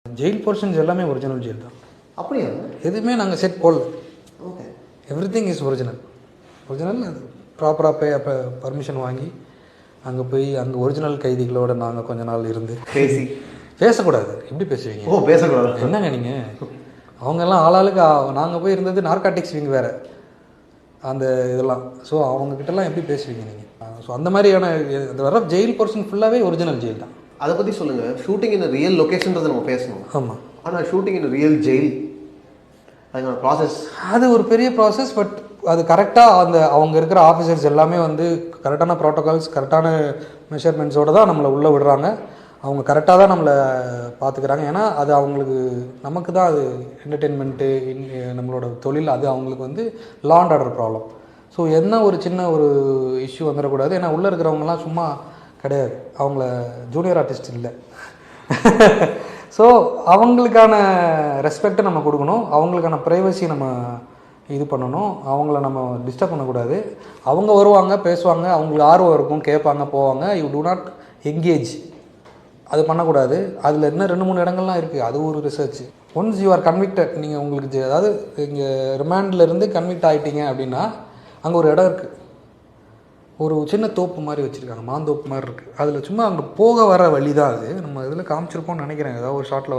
Jail portions எல்லாமே original jail தான். அப்படியா? எதுவுமே நாங்கள் செட் போடல. ஓகே. Everything is original. அது ப்ராப்பராக அப்போ பர்மிஷன் வாங்கி அங்கே போய் அங்கே ஒரிஜினல் கைதிகளோடு நாங்கள் கொஞ்ச நாள் இருந்து பேசக்கூடாது. எப்படி பேசுவீங்க? ஓ, பேசக்கூடாது. என்னங்க நீங்கள்? அவங்கெல்லாம் ஆளாளுக்கு நாங்கள் போய் இருந்தது நார்காட்டிக்ஸ் விங் வேறு அந்த இதெல்லாம். ஸோ அவங்கக்கிட்டலாம் எப்படி பேசுவீங்க நீங்கள்? ஸோ அந்த மாதிரியான வர ஜெயில் போர்ஷன் ஃபுல்லாகவே ஒரிஜினல் ஜெயில் தான். அதை பற்றி சொல்லுங்கள். ஷூட்டிங் இன் ரியல் லொக்கேஷன்றதை நம்ம பேசணும். ஆமாம். ஆனால் ஷூட்டிங் இன் ரியல் ஜெயில் அதுக்கான ப்ராசஸ் அது ஒரு பெரிய ப்ராசஸ். பட் அது கரெக்டாக அவங்க இருக்கிற ஆஃபீஸர்ஸ் எல்லாமே கரெக்டான ப்ரோட்டோகால்ஸ் கரெக்டான மெஷர்மெண்ட்ஸோடு தான் நம்மளை உள்ளே விடுறாங்க. அவங்க கரெக்டாக தான் நம்மளை பார்த்துக்கிறாங்க. ஏன்னா அது அவங்களுக்கு நமக்கு தான் அது என்டர்டெயின்மெண்ட்டு நம்மளோட தொழில். அது அவங்களுக்கு law and order problem. So என்ன ஒரு சின்ன ஒரு இஷ்யூ வந்துடக்கூடாது. ஏன்னா உள்ளே இருக்கிறவங்கலாம் சும்மா கிடையாது. அவங்கள ஜூனியர் ஆர்டிஸ்ட் இல்லை. ஸோ அவங்களுக்கான ரெஸ்பெக்டை நம்ம கொடுக்கணும். அவங்களுக்கான ப்ரைவசி நம்ம இது பண்ணணும். அவங்கள நம்ம டிஸ்டர்ப் பண்ணக்கூடாது. அவங்க வருவாங்க, பேசுவாங்க, அவங்களுக்கு ஆர்வம் இருக்கும், கேட்பாங்க, போவாங்க. You do not engage. அது பண்ணக்கூடாது. அதில் இன்னும் 2-3 இடங்கள்லாம் இருக்குது. அது ஒரு research. Once you are convicted, நீங்கள் உங்களுக்கு அதாவது இங்கே ரிமாண்ட்லேருந்து கன்விக்ட் ஆகிட்டீங்க அப்படின்னா அங்கே ஒரு இடம் இருக்குது. ஒரு சின்ன தோப்பு மாதிரி வச்சுருக்காங்க, மாந்தோப்பு மாதிரி இருக்குது. அதில் சும்மா அங்கே போக வர வழி தான் அது. நம்ம இதில் காமிச்சிருப்போம்னு நினைக்கிறேன். ஏதாவது ஒரு ஷாட்டில்